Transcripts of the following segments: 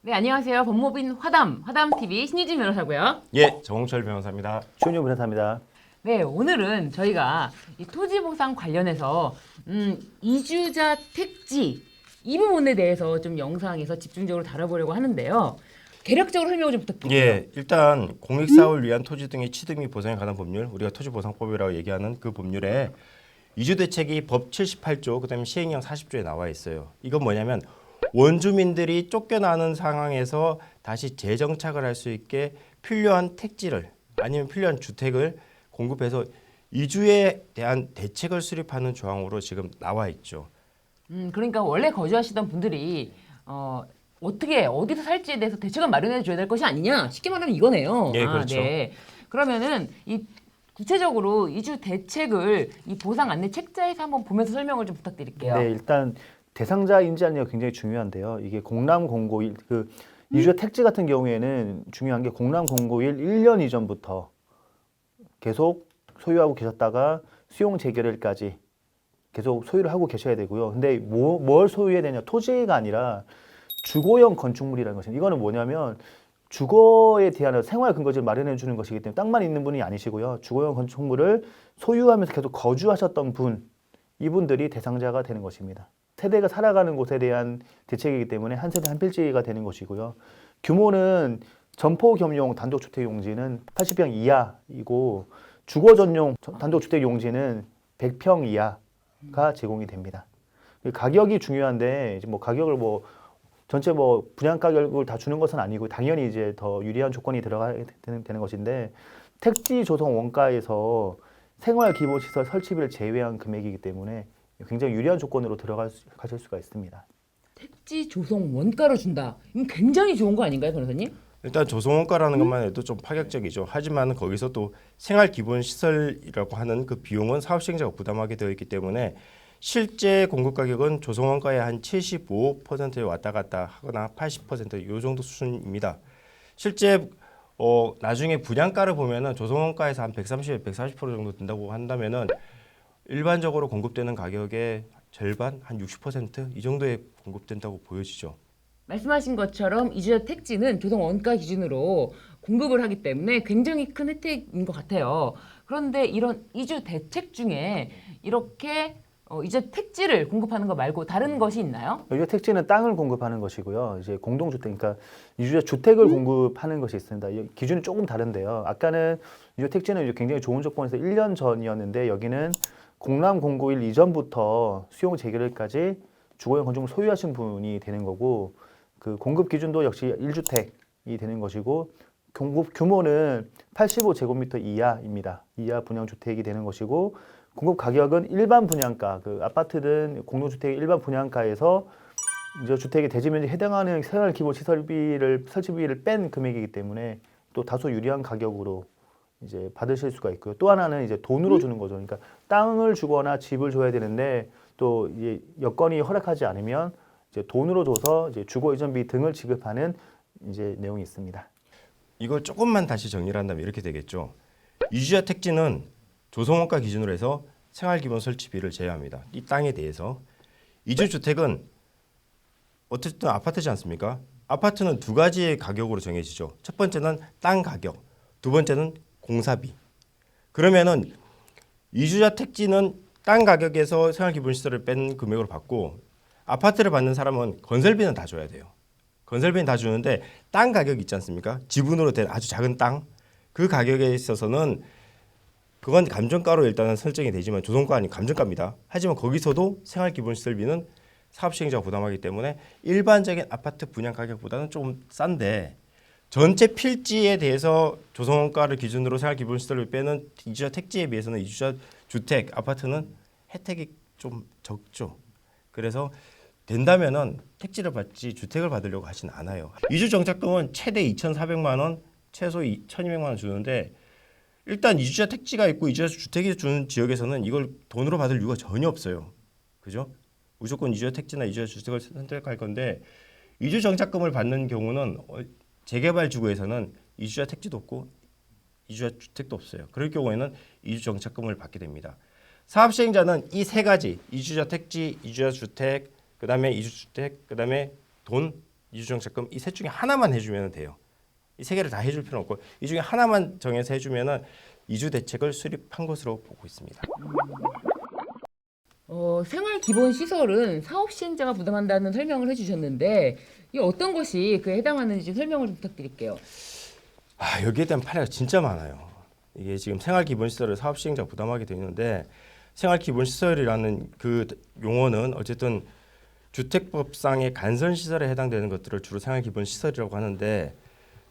네, 안녕하세요. 법무법인 화담TV 신유진 변호사고요. 예, 정홍철 변호사입니다. 최은용 변호사입니다. 네, 오늘은 저희가 이 토지보상 관련해서 이주자 택지 이 부분에 대해서 좀 영상에서 집중적으로 다뤄보려고 하는데요. 개략적으로 설명을 좀 부탁드릴게요. 예, 일단 공익사업을 위한 토지 등의 취득 및 보상에 관한 법률, 우리가 토지보상법이라고 얘기하는 그 법률에 이주대책이 법 78조, 그다음에 시행령 40조에 나와 있어요. 이건 뭐냐면 원주민들이 쫓겨나는 상황에서 다시 재정착을 할 수 있게 필요한 택지를 아니면 필요한 주택을 공급해서 이주에 대한 대책을 수립하는 조항으로 지금 나와 있죠. 그러니까 원래 거주하시던 분들이 어떻게 어디서 살지에 대해서 대책을 마련해 줘야 될 것이 아니냐. 쉽게 말하면 이거네요. 예, 그렇죠. 네. 그러면은 이 구체적으로 이주 대책을 이 보상 안내 책자에서 한번 보면서 설명을 좀 부탁드릴게요. 네, 일단 대상자 인지하는 게 굉장히 중요한데요. 이게 공람 공고일 그 이주자 택지 같은 경우에는 중요한 게 공람 공고일 1년 이전부터 계속 소유하고 계셨다가 수용 재결일까지 계속 소유를 하고 계셔야 되고요. 근데 뭘 소유해야 되냐? 토지가 아니라 주거용 건축물이라는 것입니다. 이거는 뭐냐면 주거에 대한 생활 근거지를 마련해 주는 것이기 때문에 땅만 있는 분이 아니시고요. 주거용 건축물을 소유하면서 계속 거주하셨던 분, 이분들이 대상자가 되는 것입니다. 세대가 살아가는 곳에 대한 대책이기 때문에 한 세대 한 필지가 되는 것이고요. 규모는 점포 겸용 단독주택 용지는 80평 이하이고 주거 전용 단독주택 용지는 100평 이하가 제공이 됩니다. 가격이 중요한데 이제 뭐 가격을 뭐 전체 뭐 분양 가격을 다 주는 것은 아니고 당연히 이제 더 유리한 조건이 들어가야 되는 것인데 택지 조성 원가에서 생활 기본 시설 설치비를 제외한 금액이기 때문에 굉장히 유리한 조건으로 들어가실 수가 있습니다. 택지 조성 원가로 준다. 이건 굉장히 좋은 거 아닌가요, 변호사님? 일단 조성원가라는 것만 해도 좀 파격적이죠. 하지만 거기서 또 생활기본시설이라고 하는 그 비용은 사업시행자가 부담하게 되어 있기 때문에 실제 공급 가격은 조성원가의 한 75%에 왔다 갔다 하거나 80%이 정도 수준입니다. 실제 나중에 분양가를 보면은 조성원가에서 한 130, 140% 정도 든다고 한다면은 일반적으로 공급되는 가격의 절반, 한 60%이 정도에 공급된다고 보여지죠. 말씀하신 것처럼 이주자 택지는 조성 원가 기준으로 공급을 하기 때문에 굉장히 큰 혜택인 것 같아요. 그런데 이런 이주 대책 중에 이렇게 이주자 택지를 공급하는 거 말고 다른 것이 있나요? 이주자 택지는 땅을 공급하는 것이고요. 이제 공동주택, 그러니까 이주자 주택을 공급하는 것이 있습니다. 기준이 조금 다른데요. 아까는 이주자 택지는 이제 굉장히 좋은 조건에서 1년 전이었는데 여기는 공람 공고일 이전부터 수용 재결일까지 주거용 건축물 소유하신 분이 되는 거고 그 공급 기준도 역시 1주택이 되는 것이고 공급 규모는 85제곱미터 이하입니다. 이하 분양 주택이 되는 것이고 공급 가격은 일반 분양가, 그 아파트든 공동주택의 일반 분양가에서 이제 주택의 대지 면적에 해당하는 생활 기본 시설비를 설치비를 뺀 금액이기 때문에 또 다소 유리한 가격으로 이제 받으실 수가 있고요. 또 하나는 이제 돈으로 주는 거죠. 그러니까 땅을 주거나 집을 줘야 되는데 또 이제 여건이 허락하지 않으면 이제 돈으로 줘서 이제 주거 이전비 등을 지급하는 이제 내용이 있습니다. 이걸 조금만 다시 정리를 한다면 이렇게 되겠죠. 이주자 택지는 조성원가 기준으로 해서 생활기본 설치비를 제외합니다. 이 땅에 대해서. 이주주택은 어쨌든 아파트지 않습니까? 아파트는 두 가지의 가격으로 정해지죠. 첫 번째는 땅 가격, 두 번째는 공사비. 그러면은 이주자 택지는 땅 가격에서 생활기본시설을 뺀 금액으로 받고 아파트를 받는 사람은 건설비는 다 줘야 돼요. 건설비는 다 주는데 땅 가격 있지 않습니까? 지분으로 된 아주 작은 땅, 그 가격에 있어서는 그건 감정가로 일단은 설정이 되지만 조성가 아닌 감정가입니다. 하지만 거기서도 생활기본시설비는 사업시행자가 부담하기 때문에 일반적인 아파트 분양 가격보다는 조금 싼데 전체 필지에 대해서 조성원가를 기준으로 생활기본시설을 빼는 이주자 택지에 비해서는 이주자 주택, 아파트는 혜택이 좀 적죠. 그래서 된다면은 택지를 받지 주택을 받으려고 하진 않아요. 이주 정착금은 최대 2,400만 원, 최소 1,200만 원 주는데 일단 이주자 택지가 있고 이주자 주택이 주는 지역에서는 이걸 돈으로 받을 이유가 전혀 없어요. 그죠? 무조건 이주자 택지나 이주자 주택을 선택할 건데 이주 정착금을 받는 경우는 재개발 지구에서는 이주자 택지도 없고 이주자 주택도 없어요. 그럴 경우에는 이주 정착금을 받게 됩니다. 사업시행자는 이 세 가지 이주자 택지, 이주자 주택, 그다음에 이주주택, 그다음에 돈 이주정착금 이 셋 중에 하나만 해주면 돼요. 이 세 개를 다 해줄 필요는 없고 이 중에 하나만 정해서 해주면은 이주 대책을 수립한 것으로 보고 있습니다. 생활 기본 시설은 사업 시행자가 부담한다는 설명을 해주셨는데 이 어떤 것이 그에 해당하는지 설명을 좀 부탁드릴게요. 여기에 대한 판례가 진짜 많아요. 이게 지금 생활 기본 시설을 사업 시행자 부담하게 돼 있는데 생활 기본 시설이라는 그 용어는 어쨌든 주택법상의 간선 시설에 해당되는 것들을 주로 생활 기본 시설이라고 하는데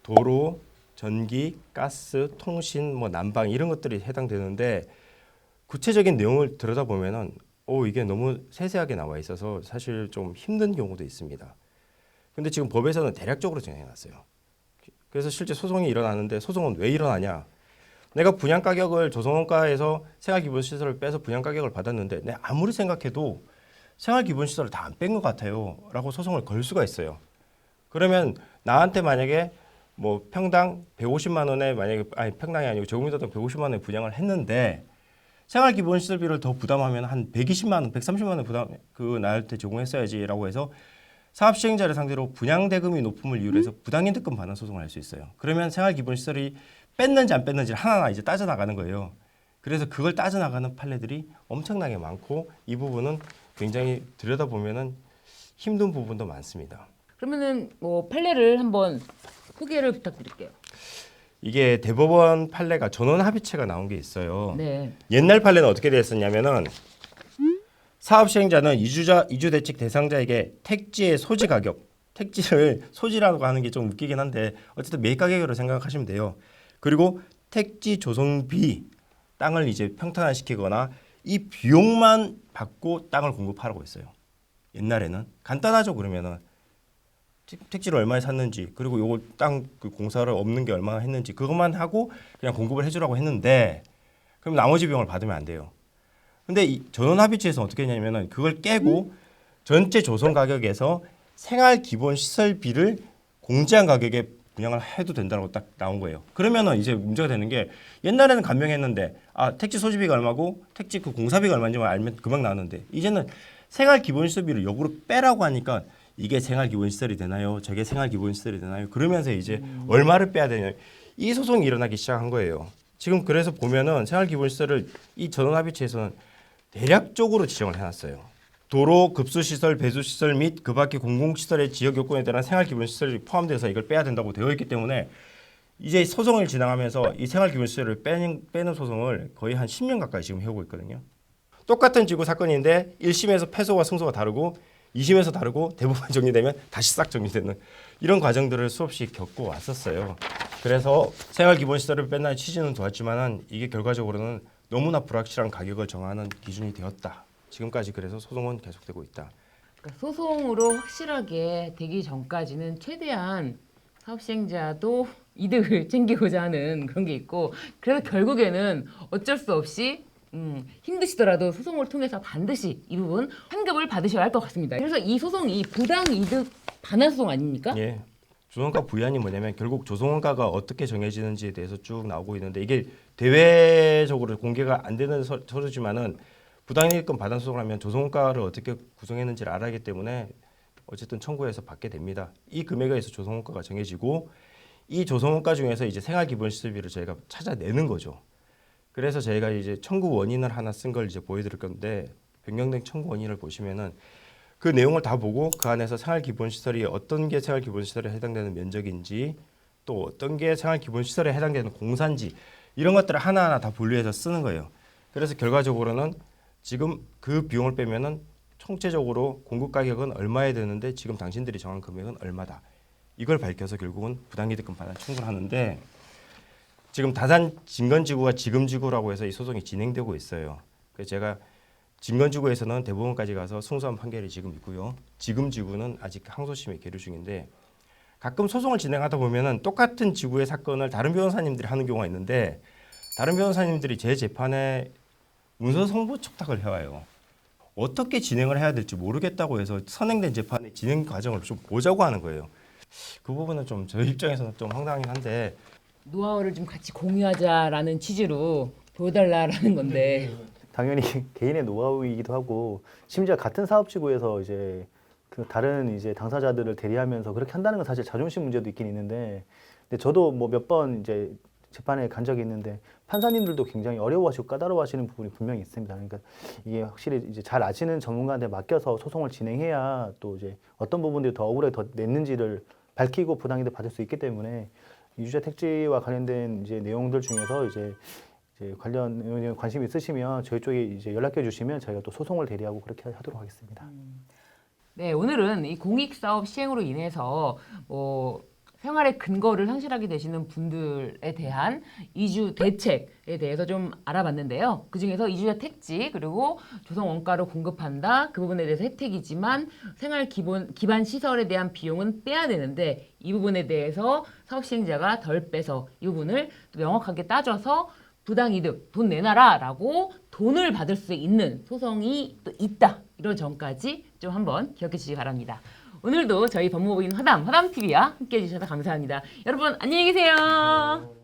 도로, 전기, 가스, 통신, 뭐 난방 이런 것들이 해당되는데 구체적인 내용을 들여다보면은 이게 너무 세세하게 나와 있어서 사실 좀 힘든 경우도 있습니다. 근데 지금 법에서는 대략적으로 정해놨어요. 그래서 실제 소송이 일어나는데 소송은 왜 일어나냐? 내가 분양 가격을 조성원가에서 생활기본시설을 빼서 분양 가격을 받았는데 내가 아무리 생각해도 생활기본시설을 다 안 뺀 것 같아요 라고 소송을 걸 수가 있어요. 그러면 나한테 만약에 뭐 평당 150만 원에 만약에 평당이 아니고 제곱미터당 150만 원에 분양을 했는데 생활기본시설비를 더 부담하면 한 120만 원, 130만 원 부담 나한테 제공했어야지라고 해서 사업시행자를 상대로 분양대금이 높음을 이유로 해서 부당이득금 반환 소송을 할 수 있어요. 그러면 생활기본시설이 뺐는지 안 뺐는지 하나하나 이제 따져나가는 거예요. 그래서 그걸 따져나가는 판례들이 엄청나게 많고 이 부분은 굉장히 들여다보면은 힘든 부분도 많습니다. 그러면은 뭐 판례를 한번 소개를 부탁드릴게요. 이게 대법원 판례가 전원합의체가 나온 게 있어요. 네. 옛날 판례는 어떻게 됐었냐면은 사업시행자는 이주대책 대상자에게 택지의 소지 가격, 택지를 소지라고 하는 게 좀 웃기긴 한데 어쨌든 매입 가격으로 생각하시면 돼요. 그리고 택지 조성비, 땅을 이제 평탄화시키거나 이 비용만 받고 땅을 공급하라고 했어요. 옛날에는 간단하죠. 그러면은 택지를 얼마에 샀는지 그리고 요거 땅 그 공사를 없는 게 얼마나 했는지 그것만 하고 그냥 공급을 해주라고 했는데 그럼 나머지 비용을 받으면 안 돼요. 근데 이 전원합의체에서 어떻게 했냐면은 그걸 깨고 전체 조성 가격에서 생활 기본 시설비를 공제한 가격에 분양을 해도 된다고 딱 나온 거예요. 그러면은 이제 문제가 되는 게 옛날에는 간명했는데 택지 소지비가 얼마고 택지 그 공사비가 얼마인지만 알면 금방 나왔는데 이제는 생활 기본 시설비를 역으로 빼라고 하니까 이게 생활 기본 시설이 되나요? 저게 생활 기본 시설이 되나요? 그러면서 이제 얼마를 빼야 되냐 이 소송이 일어나기 시작한 거예요. 지금 그래서 보면은 생활 기본 시설을 이 전원합의체에서는 대략적으로 지정을 해놨어요. 도로, 급수시설, 배수시설 및 그 밖의 공공시설의 지역 요건에 따른 생활기본시설이 포함돼서 이걸 빼야 된다고 되어 있기 때문에 이제 소송을 진행하면서 이 생활기본시설을 빼는 소송을 거의 한 10년 가까이 지금 해오고 있거든요. 똑같은 지구 사건인데 1심에서 패소와 승소가 다르고 2심에서 다르고 대법원 정리되면 다시 싹 정리되는 이런 과정들을 수없이 겪고 왔었어요. 그래서 생활기본시설을 뺀다는 취지는 좋았지만은 이게 결과적으로는 너무나 불확실한 가격을 정하는 기준이 되었다. 지금까지 그래서 소송은 계속되고 있다. 그러니까 소송으로 확실하게 되기 전까지는 최대한 사업 시행자도 이득을 챙기고자 하는 그런 게 있고 그래서 결국에는 어쩔 수 없이 힘드시더라도 소송을 통해서 반드시 이 부분 환급을 받으셔야 할 것 같습니다. 그래서 이 소송이 부당 이득 반환 소송 아닙니까? 예. 조성원가 부여안이 뭐냐면 결국 조성원가가 어떻게 정해지는지에 대해서 쭉 나오고 있는데 이게 대외적으로 공개가 안 되는 서류지만은 부당이익금 반환 소송을 하면 조성원가를 어떻게 구성했는지를 알아야 하기 때문에 어쨌든 청구해서 받게 됩니다. 이 금액에 의해서 조성원가가 정해지고 이 조성원가 중에서 이제 생활기본시설비를 저희가 찾아내는 거죠. 그래서 저희가 이제 청구 원인을 하나 쓴 걸 이제 보여드릴 건데 변경된 청구 원인을 보시면은 그 내용을 다 보고 그 안에서 생활기본시설이 어떤 게 생활기본시설에 해당되는 면적인지 또 어떤 게 생활기본시설에 해당되는 공사인지 이런 것들을 하나하나 다 분류해서 쓰는 거예요. 그래서 결과적으로는 지금 그 비용을 빼면은 총체적으로 공급 가격은 얼마에 되는데 지금 당신들이 정한 금액은 얼마다. 이걸 밝혀서 결국은 부당이득금 반환 청구를 하는데 지금 다산 진건지구가 지금지구라고 해서 이 소송이 진행되고 있어요. 그래서 제가 진건지구에서는 대법원까지 가서 승소한 판결이 지금 있고요. 지금지구는 아직 항소심에 계류 중인데 가끔 소송을 진행하다 보면은 똑같은 지구의 사건을 다른 변호사님들이 하는 경우가 있는데 다른 변호사님들이 제 재판에 문서 송부 촉탁을 해와요. 어떻게 진행을 해야 될지 모르겠다고 해서 선행된 재판의 진행 과정을 좀 보자고 하는 거예요. 그 부분은 좀 저희 입장에서는 좀 황당하긴 한데 노하우를 좀 같이 공유하자라는 취지로 보여달라라는 건데 당연히 개인의 노하우이기도 하고 심지어 같은 사업지구에서 이제 그 다른 이제 당사자들을 대리하면서 그렇게 한다는 건 사실 자존심 문제도 있긴 있는데, 근데 저도 뭐 몇 번 이제 재판에 간 적이 있는데 판사님들도 굉장히 어려워하시고 까다로워하시는 부분이 분명히 있습니다. 그러니까 이게 확실히 이제 잘 아시는 전문가한테 맡겨서 소송을 진행해야 또 이제 어떤 부분들이 더 억울하게 더 냈는지를 밝히고 부당이득 받을 수 있기 때문에 유죄 택지와 관련된 이제 내용들 중에서 이제 관련 내용에 관심 있으시면 저희 쪽에 이제 연락해 주시면 저희가 또 소송을 대리하고 그렇게 하도록 하겠습니다. 네, 오늘은 이 공익사업 시행으로 인해서 생활의 근거를 상실하게 되시는 분들에 대한 이주 대책에 대해서 좀 알아봤는데요. 그중에서 이주자 택지 그리고 조성 원가로 공급한다. 그 부분에 대해서 혜택이지만 생활 기반 시설에 대한 비용은 빼야 되는데 이 부분에 대해서 사업 시행자가 덜 빼서 이 부분을 또 명확하게 따져서 부당이득 돈 내놔라라고 돈을 받을 수 있는 소송이 또 있다. 이런 점까지 좀 한번 기억해 주시기 바랍니다. 오늘도 저희 법무부인 화담TV와 함께해 주셔서 감사합니다. 여러분 안녕히 계세요.